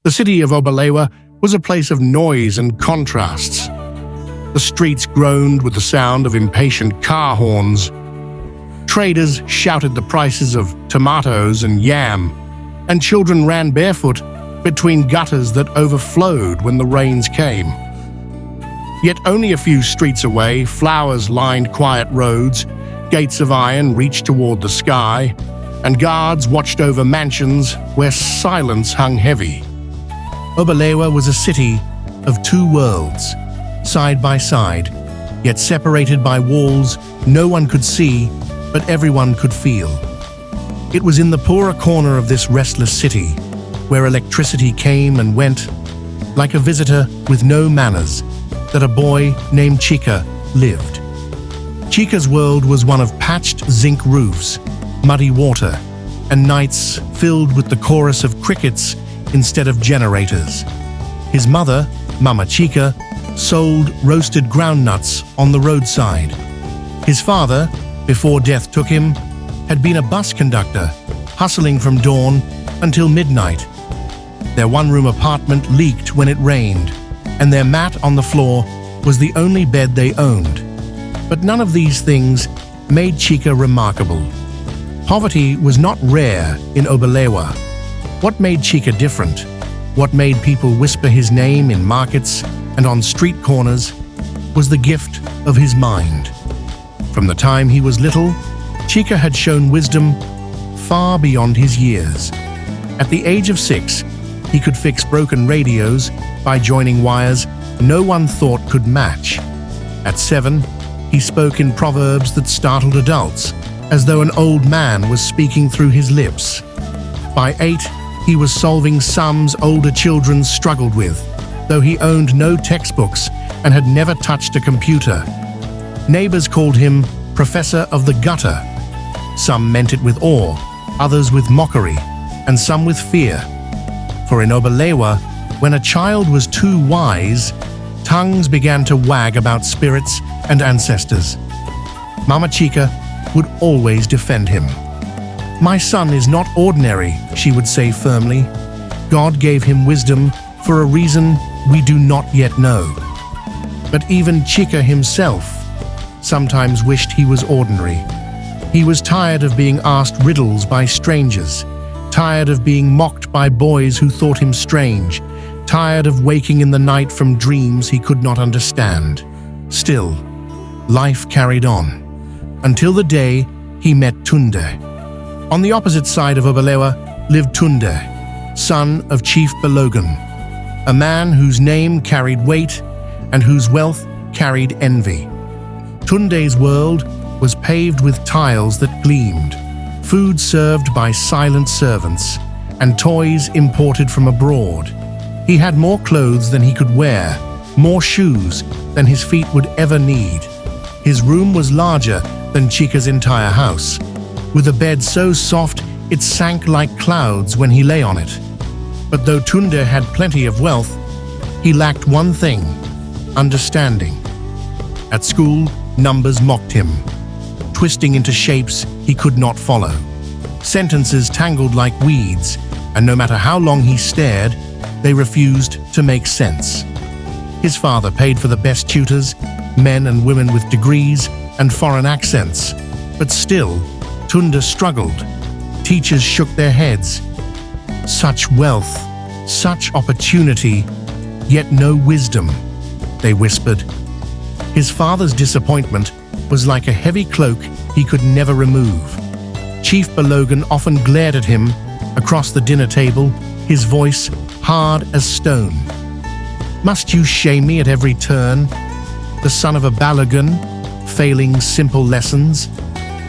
The city of Obalewa was a place of noise and contrasts. The streets groaned with the sound of impatient car horns. Traders shouted the prices of tomatoes and yam, and children ran barefoot between gutters that overflowed when the rains came. Yet only a few streets away, flowers lined quiet roads, gates of iron reached toward the sky, and guards watched over mansions where silence hung heavy. Obalewa was a city of two worlds, side by side, yet separated by walls no one could see, but everyone could feel. It was in the poorer corner of this restless city, where electricity came and went, like a visitor with no manners, that a boy named Chika lived. Chika's world was one of patched zinc roofs, muddy water, and nights filled with the chorus of crickets instead of generators. His mother, Mama Chika, sold roasted groundnuts on the roadside. His father, before death took him, had been a bus conductor, hustling from dawn until midnight. Their one-room apartment leaked when it rained, and their mat on the floor was the only bed they owned. But none of these things made Chika remarkable. Poverty was not rare in Obalewa. What made Chika different? What made people whisper his name in markets and on street corners was the gift of his mind. From the time he was little, Chika had shown wisdom far beyond his years. At the age of 6, he could fix broken radios by joining wires no one thought could match. At 7, he spoke in proverbs that startled adults, as though an old man was speaking through his lips. By 8, he was solving sums older children struggled with, though he owned no textbooks and had never touched a computer. Neighbors called him Professor of the Gutter. Some meant it with awe, others with mockery, and some with fear. For in Obalewa, when a child was too wise, tongues began to wag about spirits and ancestors. Mama Chika would always defend him. "My son is not ordinary," she would say firmly. "God gave him wisdom for a reason we do not yet know." But even Chika himself sometimes wished he was ordinary. He was tired of being asked riddles by strangers, tired of being mocked by boys who thought him strange, tired of waking in the night from dreams he could not understand. Still, life carried on, until the day he met Tunde. On the opposite side of Obalewa lived Tunde, son of Chief Balogun, a man whose name carried weight and whose wealth carried envy. Tunde's world was paved with tiles that gleamed, food served by silent servants, and toys imported from abroad. He had more clothes than he could wear, more shoes than his feet would ever need. His room was larger than Chika's entire house, with a bed so soft it sank like clouds when he lay on it. But though Tunde had plenty of wealth, he lacked one thing: understanding. At school, numbers mocked him, twisting into shapes he could not follow. Sentences tangled like weeds, and no matter how long he stared, they refused to make sense. His father paid for the best tutors, men and women with degrees and foreign accents, but still, Tunde struggled. Teachers shook their heads. Such wealth, such opportunity, yet no wisdom, they whispered. His father's disappointment was like a heavy cloak he could never remove. Chief Balogun often glared at him across the dinner table, his voice hard as stone. "Must you shame me at every turn? The son of a Balogun, failing simple lessons?"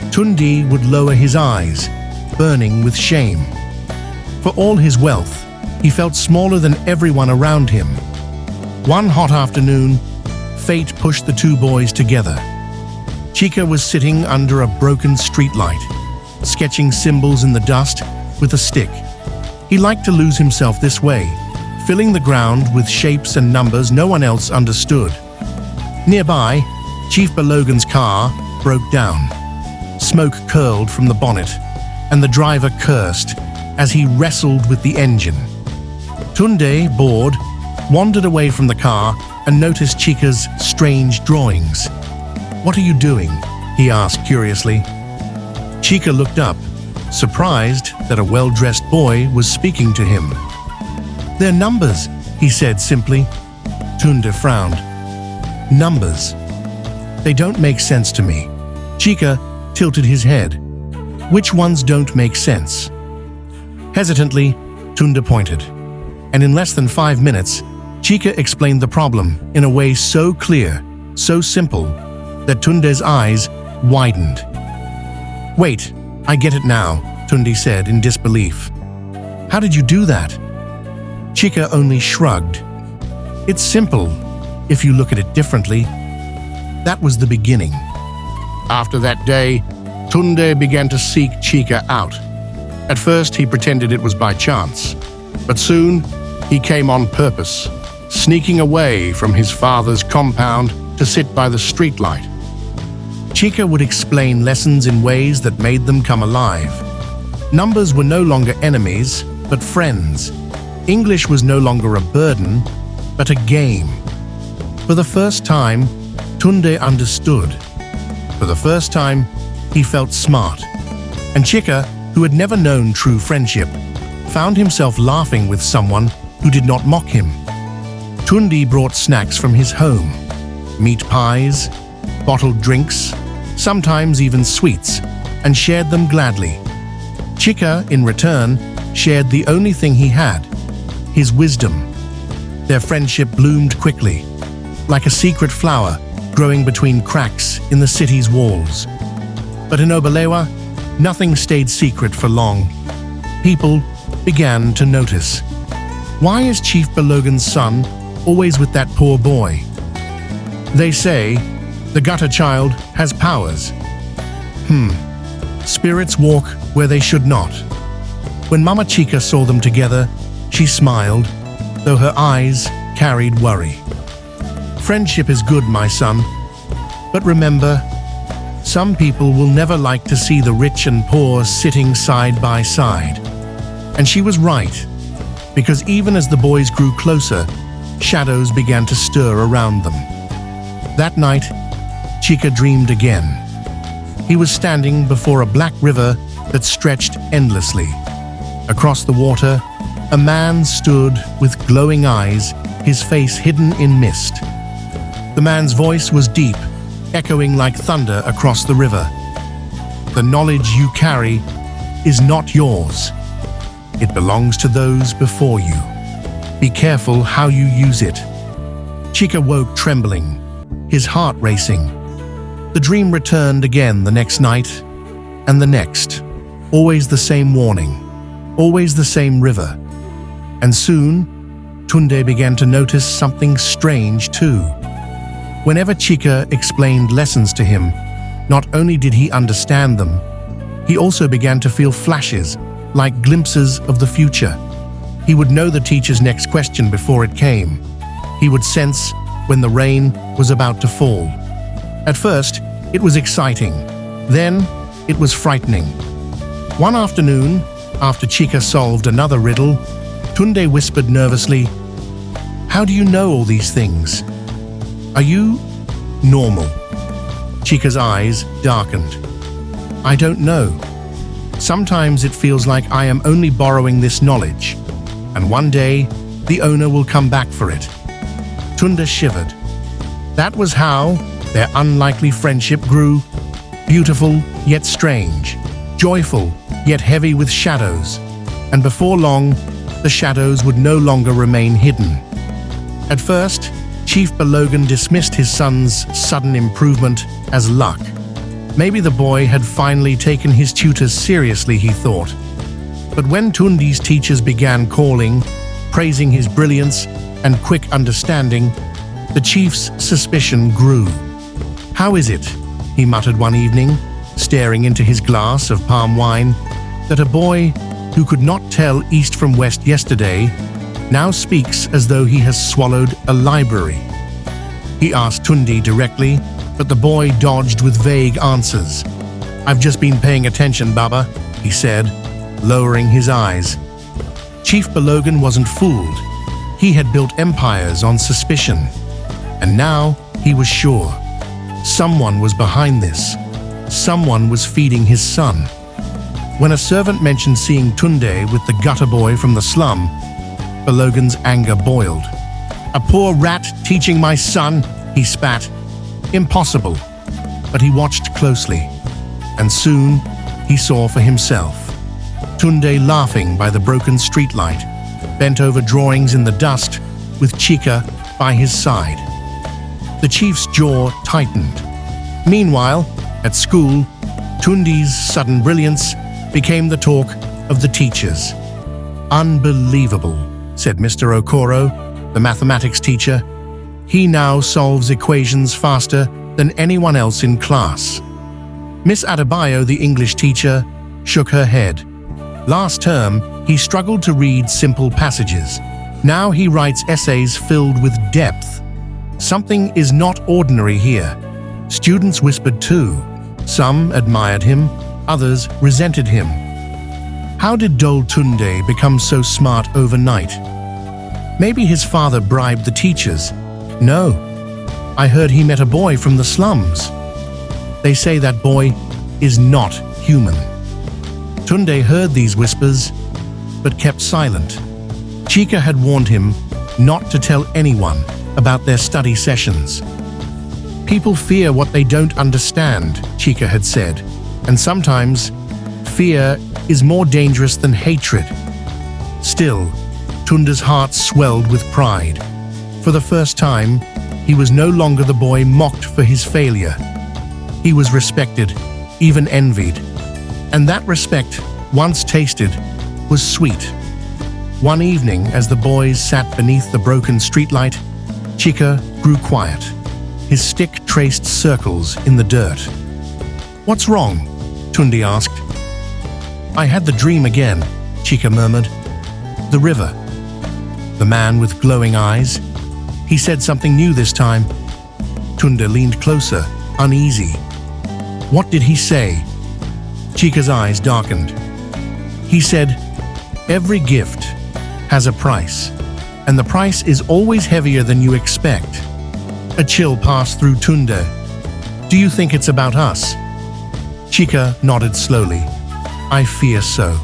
Tunde would lower his eyes, burning with shame. For all his wealth, he felt smaller than everyone around him. One hot afternoon, fate pushed the two boys together. Chika was sitting under a broken streetlight, sketching symbols in the dust with a stick. He liked to lose himself this way, filling the ground with shapes and numbers no one else understood. Nearby, Chief Balogun's car broke down. Smoke curled from the bonnet, and the driver cursed as he wrestled with the engine. Tunde, bored, wandered away from the car and noticed Chika's strange drawings. "What are you doing?" he asked curiously. Chika looked up, surprised that a well-dressed boy was speaking to him. "They're numbers," he said simply. Tunde frowned. "Numbers? They don't make sense to me." Chika tilted his head. "Which ones don't make sense?" Hesitantly, Tunde pointed, and in less than 5 minutes, Chika explained the problem in a way so clear, so simple, that Tunde's eyes widened. "Wait, I get it now," Tunde said in disbelief. "How did you do that?" Chika only shrugged. "It's simple, if you look at it differently." That was the beginning. After that day, Tunde began to seek Chika out. At first, he pretended it was by chance, but soon he came on purpose, sneaking away from his father's compound to sit by the streetlight. Chika would explain lessons in ways that made them come alive. Numbers were no longer enemies, but friends. English was no longer a burden, but a game. For the first time, Tunde understood. For the first time, he felt smart. And Chika, who had never known true friendship, found himself laughing with someone who did not mock him. Tunde brought snacks from his home, meat pies, bottled drinks, sometimes even sweets, and shared them gladly. Chika, in return, shared the only thing he had, his wisdom. Their friendship bloomed quickly, like a secret flower growing between cracks in the city's walls. But in Obalewa, nothing stayed secret for long. People began to notice. Why is Chief Balogan's son always with that poor boy? They say the gutter child has powers. Spirits walk where they should not. When Mama Chika saw them together, she smiled, though her eyes carried worry. "Friendship is good, my son. But remember, some people will never like to see the rich and poor sitting side by side." And she was right, because even as the boys grew closer, shadows began to stir around them. That night, Chika dreamed again. He was standing before a black river that stretched endlessly. Across the water, a man stood with glowing eyes, his face hidden in mist. The man's voice was deep, echoing like thunder across the river. "The knowledge you carry is not yours. It belongs to those before you. Be careful how you use it." Chika woke trembling, his heart racing. The dream returned again the next night, and the next. Always the same warning, always the same river. And soon, Tunde began to notice something strange too. Whenever Chika explained lessons to him, not only did he understand them, he also began to feel flashes, like glimpses of the future. He would know the teacher's next question before it came. He would sense when the rain was about to fall. At first, it was exciting. Then, it was frightening. One afternoon, after Chika solved another riddle, Tunde whispered nervously, "How do you know all these things? Are you normal?" Chika's eyes darkened. "I don't know. Sometimes it feels like I am only borrowing this knowledge, and one day the owner will come back for it." Tunde shivered. That was how their unlikely friendship grew, beautiful yet strange, joyful yet heavy with shadows, and before long, the shadows would no longer remain hidden. At first, Chief Balogan dismissed his son's sudden improvement as luck. Maybe the boy had finally taken his tutors seriously, he thought. But when Tunde's teachers began calling, praising his brilliance and quick understanding, the chief's suspicion grew. "How is it," he muttered one evening, staring into his glass of palm wine, "that a boy who could not tell east from west yesterday now speaks as though he has swallowed a library?" He asked Tunde directly, but the boy dodged with vague answers. "I've just been paying attention, Baba," he said, lowering his eyes. Chief Balogan wasn't fooled. He had built empires on suspicion, and now he was sure. Someone was behind this. Someone was feeding his son. When a servant mentioned seeing Tunde with the gutter boy from the slum, Balogan's anger boiled. "A poor rat teaching my son," he spat. Impossible. But he watched closely, and soon he saw for himself. Tunde laughing by the broken streetlight, bent over drawings in the dust with Chika by his side. The chief's jaw tightened. Meanwhile, at school, Tunde's sudden brilliance became the talk of the teachers. "Unbelievable," said Mr. Okoro, the mathematics teacher. "He now solves equations faster than anyone else in class." Miss Adebayo, the English teacher, shook her head. Last term, he struggled to read simple passages. Now he writes essays filled with depth. Something is not ordinary here. Students whispered too. Some admired him, others resented him. How did Dol Tunde become so smart overnight? Maybe his father bribed the teachers. No, I heard he met a boy from the slums. They say that boy is not human. Tunde heard these whispers, but kept silent. Chika had warned him not to tell anyone about their study sessions. "People fear what they don't understand," Chika had said, "and sometimes fear is more dangerous than hatred." Still, Tunde's heart swelled with pride. For the first time, he was no longer the boy mocked for his failure. He was respected, even envied. And that respect, once tasted, was sweet. One evening, as the boys sat beneath the broken streetlight, Chika grew quiet. His stick traced circles in the dirt. "What's wrong?" Tunde asked. "I had the dream again," Chika murmured. "The river." The man with glowing eyes. He said something new this time. Tunde leaned closer, uneasy. What did he say? Chika's eyes darkened. He said, "Every gift has a price, and the price is always heavier than you expect." A chill passed through Tunde. "Do you think it's about us?" Chika nodded slowly. "I fear so."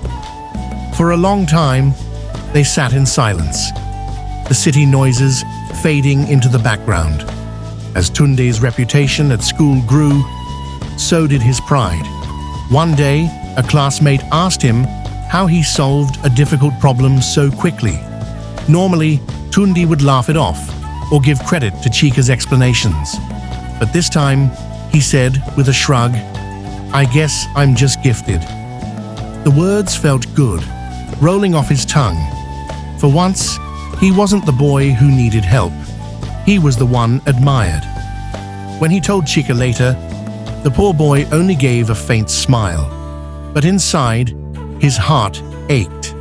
For a long time, they sat in silence, the city noises fading into the background. As Tunde's reputation at school grew, so did his pride. One day, a classmate asked him how he solved a difficult problem so quickly. Normally, Tunde would laugh it off or give credit to Chika's explanations. But this time, he said with a shrug, "I guess I'm just gifted." The words felt good, rolling off his tongue. For once, he wasn't the boy who needed help. He was the one admired. When he told Chika later, the poor boy only gave a faint smile. But inside, his heart ached.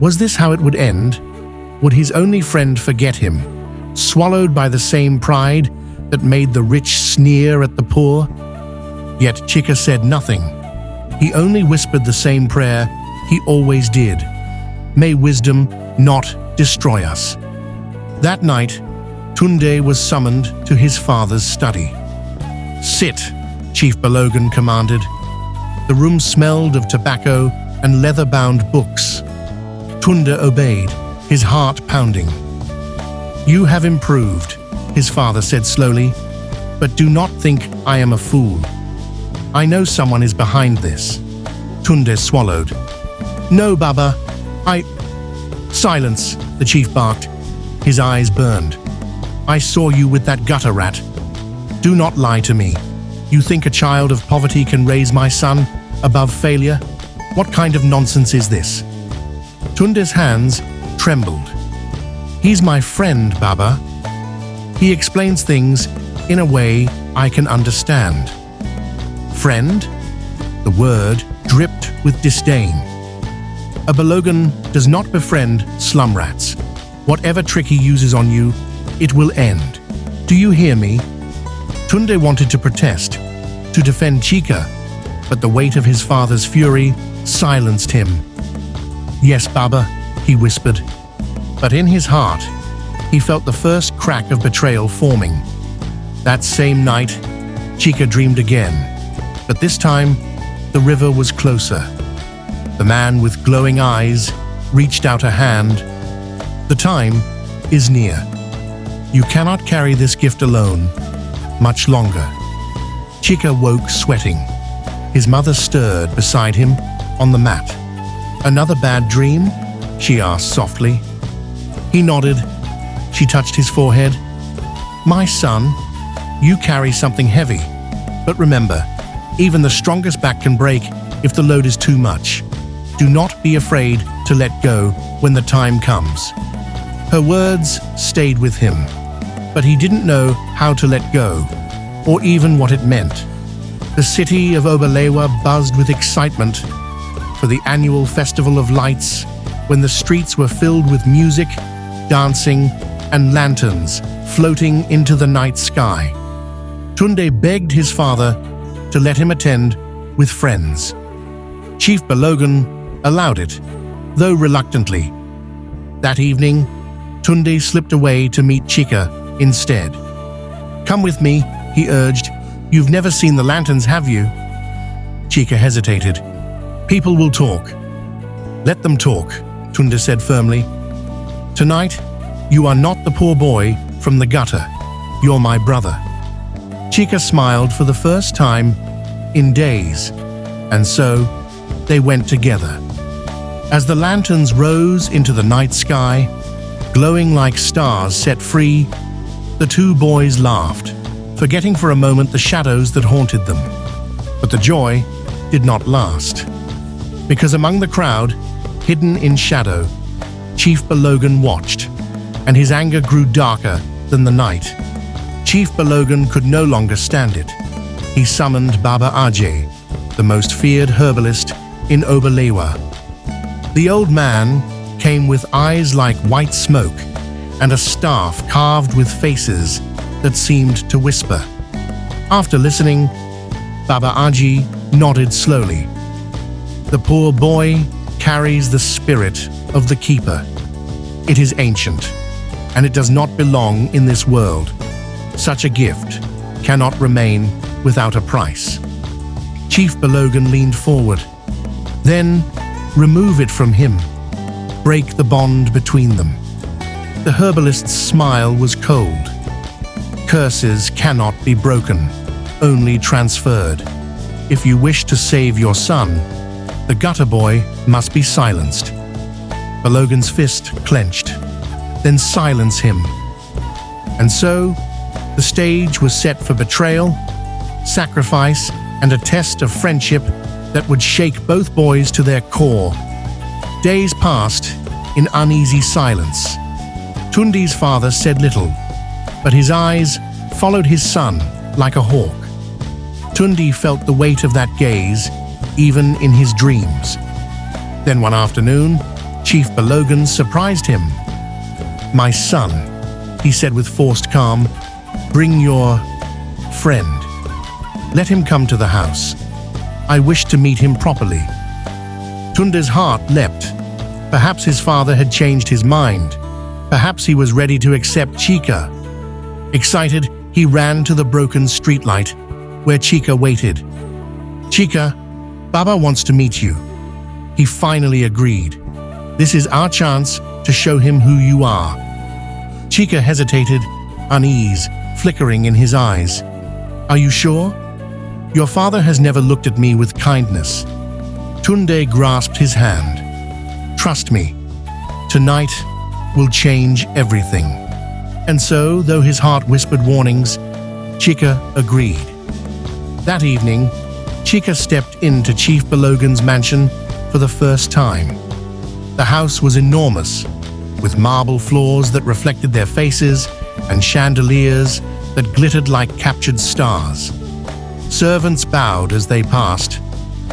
Was this how it would end? Would his only friend forget him, swallowed by the same pride that made the rich sneer at the poor? Yet Chika said nothing. He only whispered the same prayer he always did. "May wisdom not destroy us." That night, Tunde was summoned to his father's study. "Sit," Chief Balogan commanded. The room smelled of tobacco and leather-bound books. Tunde obeyed, his heart pounding. "You have improved," his father said slowly, "but do not think I am a fool. I know someone is behind this." Tunde swallowed. "No, Baba, I—" "Silence," the chief barked. His eyes burned. "I saw you with that gutter rat. Do not lie to me. You think a child of poverty can raise my son above failure? What kind of nonsense is this?" Tunde's hands trembled. "He's my friend, Baba. He explains things in a way I can understand." "Friend?" The word dripped with disdain. "A Balogan does not befriend slum rats. Whatever trick he uses on you, it will end. Do you hear me?" Tunde wanted to protest, to defend Chika, but the weight of his father's fury silenced him. "Yes, Baba," he whispered. But in his heart, he felt the first crack of betrayal forming. That same night, Chika dreamed again, but this time, the river was closer. The man with glowing eyes reached out a hand. The time is near. You cannot carry this gift alone much longer. Chika woke sweating. His mother stirred beside him on the mat. "Another bad dream?" she asked softly. He nodded. She touched his forehead. "My son, you carry something heavy. But remember, even the strongest back can break if the load is too much. Do not be afraid to let go when the time comes." Her words stayed with him, but he didn't know how to let go, or even what it meant. The city of Obalewa buzzed with excitement for the annual Festival of Lights, when the streets were filled with music, dancing, and lanterns floating into the night sky. Tunde begged his father to let him attend with friends. Chief Balogan allowed it, though reluctantly. That evening, Tunde slipped away to meet Chika instead. "Come with me," he urged. "You've never seen the lanterns, have you?" Chika hesitated. "People will talk." "Let them talk," Tunde said firmly. "Tonight, you are not the poor boy from the gutter. You're my brother." Chika smiled for the first time in days, and so they went together. As the lanterns rose into the night sky, glowing like stars set free, the two boys laughed, forgetting for a moment the shadows that haunted them. But the joy did not last, because among the crowd, hidden in shadow, Chief Balogan watched, and his anger grew darker than the night. Chief Balogan could no longer stand it. He summoned Baba Ajay, the most feared herbalist in Obalewa. The old man came with eyes like white smoke and a staff carved with faces that seemed to whisper. After listening, Baba Ajay nodded slowly. "The poor boy carries the spirit of the keeper. It is ancient, and it does not belong in this world. Such a gift cannot remain without a price." Chief Balogan leaned forward. "Then remove it from him. Break the bond between them." The herbalist's smile was cold. "Curses cannot be broken, only transferred. If you wish to save your son, the gutter boy must be silenced." Balogan's fist clenched. "Then silence him." And so, the stage was set for betrayal, sacrifice, and a test of friendship that would shake both boys to their core. Days passed in uneasy silence. Tunde's father said little, but his eyes followed his son like a hawk. Tunde felt the weight of that gaze, even in his dreams. Then one afternoon, Chief Balogan surprised him. "My son," he said with forced calm, "bring your friend. Let him come to the house. I wish to meet him properly." Tunde's heart leapt. Perhaps his father had changed his mind. Perhaps he was ready to accept Chika. Excited, he ran to the broken streetlight, where Chika waited. "Chika, Baba wants to meet you." He finally agreed. "This is our chance to show him who you are." Chika hesitated, unease flickering in his eyes. "Are you sure? Your father has never looked at me with kindness." Tunde grasped his hand. "Trust me, tonight will change everything." And so, though his heart whispered warnings, Chika agreed. That evening, Chika stepped into Chief Balogan's mansion for the first time. The house was enormous, with marble floors that reflected their faces and chandeliers that glittered like captured stars. Servants bowed as they passed,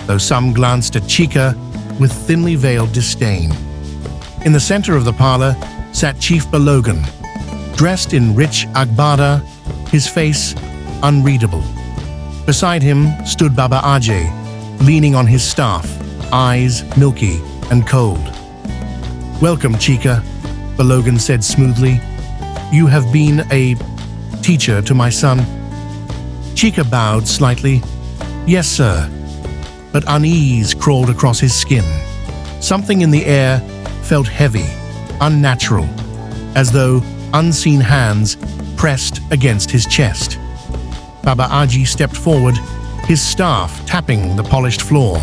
though some glanced at Chika with thinly veiled disdain. In the center of the parlor sat Chief Balogan, dressed in rich agbada, his face unreadable. Beside him stood Baba Ajay, leaning on his staff, eyes milky and cold. "Welcome, Chika," Balogan said smoothly. "You have been a teacher to my son." Chika bowed slightly. "Yes, sir." But unease crawled across his skin. Something in the air felt heavy, unnatural, as though unseen hands pressed against his chest. Baba Aji stepped forward, his staff tapping the polished floor.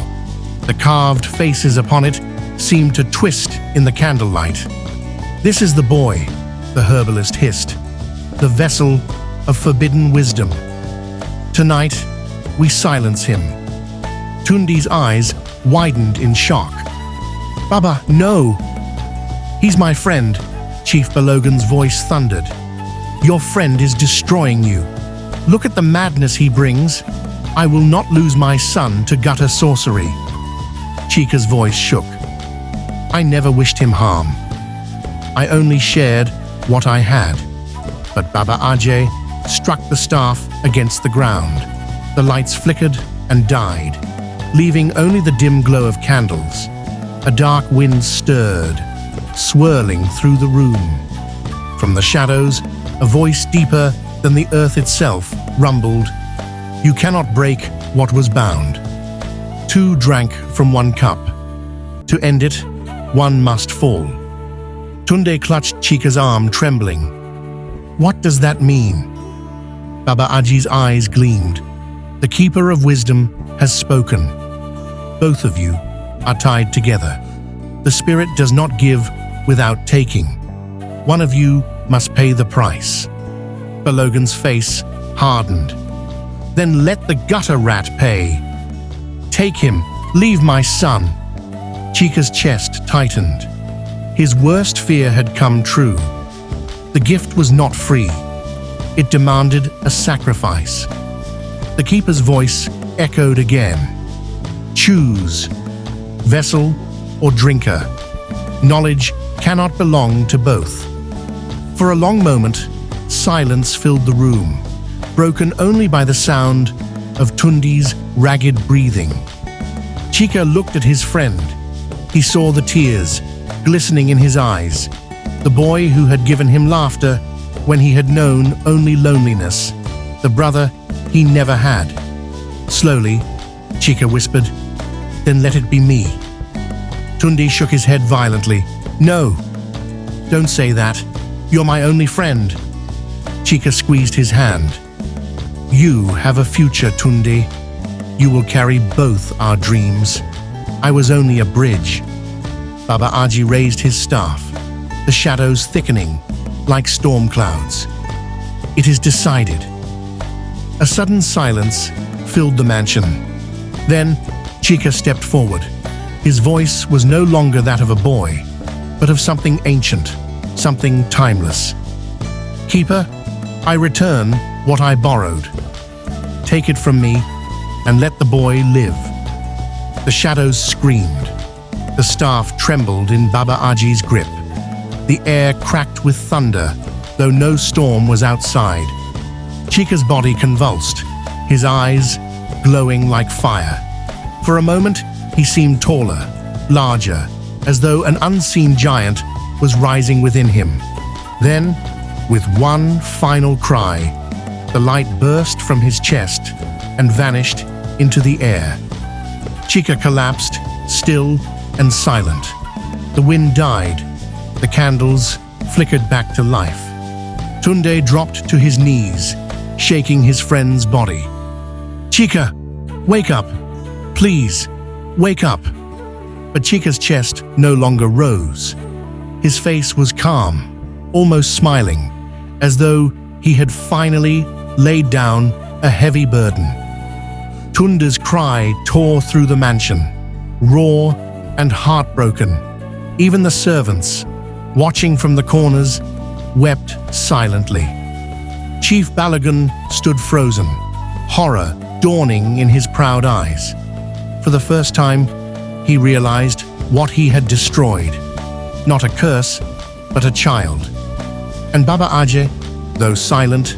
The carved faces upon it seemed to twist in the candlelight. "This is the boy," the herbalist hissed, "the vessel of forbidden wisdom. Tonight, we silence him." Tunde's eyes widened in shock. "Baba, no!" "He's my friend," Chief Balogan's voice thundered. "Your friend is destroying you. Look at the madness he brings. I will not lose my son to gutter sorcery." Chika's voice shook. "I never wished him harm. I only shared what I had." But Baba Ajay struck the staff against the ground. The lights flickered and died, leaving only the dim glow of candles. A dark wind stirred, swirling through the room. From the shadows, a voice deeper than the earth itself rumbled, "You cannot break what was bound." Two drank from one cup. To end it, one must fall. Tunde clutched Chika's arm, trembling. "What does that mean?" Baba Aji's eyes gleamed. "The Keeper of Wisdom has spoken. Both of you are tied together. The spirit does not give without taking. One of you must pay the price." Balogan's face hardened. "Then let the gutter rat pay. Take him, leave my son." Chika's chest tightened. His worst fear had come true. The gift was not free. It demanded a sacrifice. The keeper's voice echoed again. "Choose, vessel or drinker. Knowledge cannot belong to both." For a long moment, silence filled the room, broken only by the sound of Tunde's ragged breathing. Chika looked at his friend. He saw the tears glistening in his eyes, the boy who had given him laughter when he had known only loneliness, the brother he never had. Slowly, Chika whispered, "Then let it be me." Tunde shook his head violently. "No, don't say that. You're my only friend." Chika squeezed his hand. "You have a future, Tunde. You will carry both our dreams. I was only a bridge." Baba Aji raised his staff, the shadows thickening like storm clouds. "It is decided." A sudden silence filled the mansion. Then Chika stepped forward. His voice was no longer that of a boy, but of something ancient, something timeless. "Keeper, I return what I borrowed. Take it from me and let the boy live." The shadows screamed. The staff trembled in Baba Aji's grip. The air cracked with thunder, though no storm was outside. Chika's body convulsed, his eyes glowing like fire. For a moment, he seemed taller, larger, as though an unseen giant was rising within him. Then, with one final cry, the light burst from his chest and vanished into the air. Chika collapsed, still and silent. The wind died. The candles flickered back to life. Tunde dropped to his knees, shaking his friend's body. "Chika, wake up! Please, wake up!" But Chika's chest no longer rose. His face was calm, almost smiling, as though he had finally laid down a heavy burden. Tunde's cry tore through the mansion, raw and heartbroken. Even the servants, watching from the corners, wept silently. Chief Balogan stood frozen, horror dawning in his proud eyes. For the first time, he realized what he had destroyed. Not a curse, but a child. And Baba Ajay, though silent,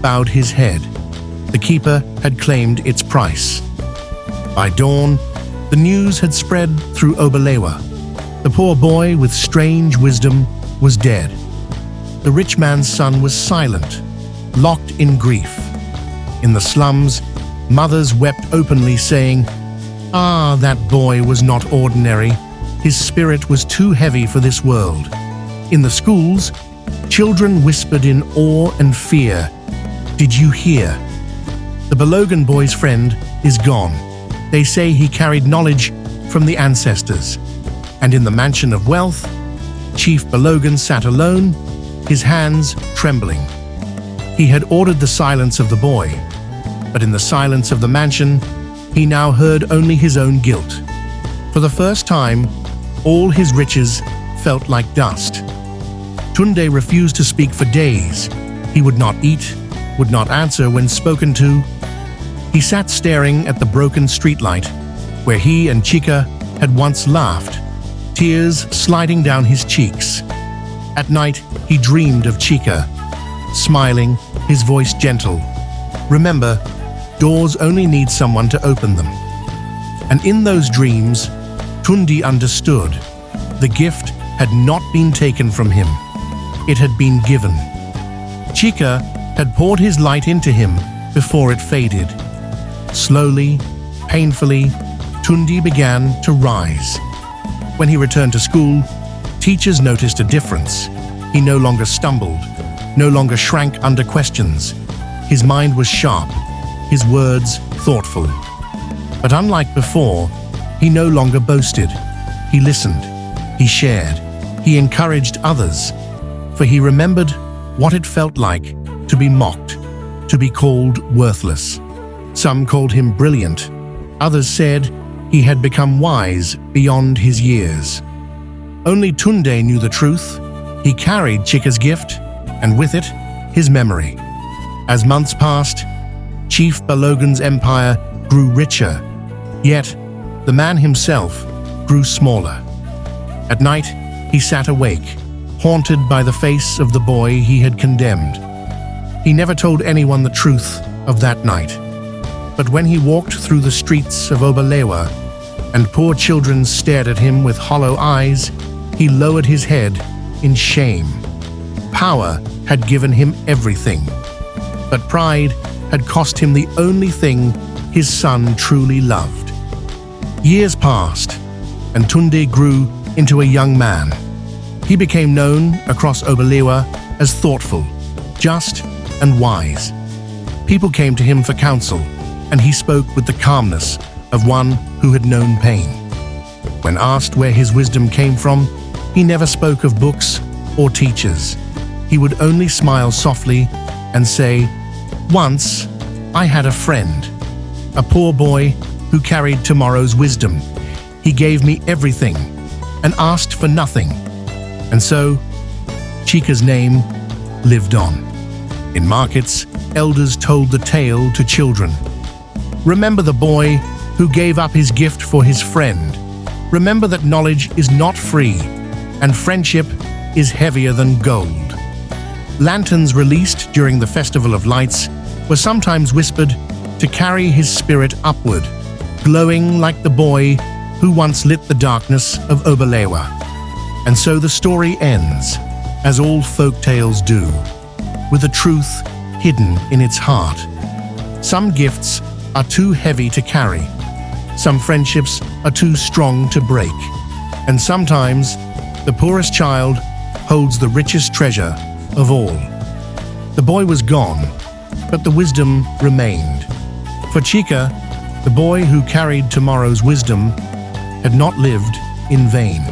bowed his head. The keeper had claimed its price. By dawn, the news had spread through Obalewa. The poor boy with strange wisdom was dead. The rich man's son was silent, locked in grief. In the slums, mothers wept openly, saying, "Ah, that boy was not ordinary. His spirit was too heavy for this world." In the schools, children whispered in awe and fear, "Did you hear? The Balogan boy's friend is gone. They say he carried knowledge from the ancestors." And in the mansion of wealth, Chief Balogan sat alone, his hands trembling. He had ordered the silence of the boy, but in the silence of the mansion, he now heard only his own guilt. For the first time, all his riches felt like dust. Tunde refused to speak for days. He would not eat, would not answer when spoken to. He sat staring at the broken streetlight, where he and Chika had once laughed, tears sliding down his cheeks. At night, he dreamed of Chika, smiling, his voice gentle. Remember, doors only need someone to open them. And in those dreams, Tunde understood. The gift had not been taken from him. It had been given. Chika had poured his light into him before it faded. Slowly, painfully, Tunde began to rise. When he returned to school, teachers noticed a difference. He no longer stumbled, no longer shrank under questions. His mind was sharp, his words thoughtful. But unlike before, he no longer boasted. He listened, he shared, he encouraged others, for he remembered what it felt like to be mocked, to be called worthless. Some called him brilliant. Others said he had become wise beyond his years. Only Tunde knew the truth. He carried Chika's gift, and with it, his memory. As months passed, Chief Balogan's empire grew richer, yet the man himself grew smaller. At night, he sat awake, haunted by the face of the boy he had condemned. He never told anyone the truth of that night. But when he walked through the streets of Obalewa, and poor children stared at him with hollow eyes, he lowered his head in shame. Power had given him everything, but pride had cost him the only thing his son truly loved. Years passed, and Tunde grew into a young man. He became known across Obalewa as thoughtful, just, and wise. People came to him for counsel, and he spoke with the calmness of one who had known pain. When asked where his wisdom came from, he never spoke of books or teachers. He would only smile softly and say, "Once, I had a friend, a poor boy who carried tomorrow's wisdom. He gave me everything and asked for nothing." And so, Chika's name lived on. In markets, elders told the tale to children. Remember the boy who gave up his gift for his friend. Remember that knowledge is not free, and friendship is heavier than gold. Lanterns released during the Festival of Lights were sometimes whispered to carry his spirit upward, glowing like the boy who once lit the darkness of Obalewa. And so the story ends, as all folk tales do, with a truth hidden in its heart. Some gifts are too heavy to carry. Some friendships are too strong to break. And sometimes, the poorest child holds the richest treasure of all. The boy was gone, but the wisdom remained. For Chika, the boy who carried tomorrow's wisdom, had not lived in vain.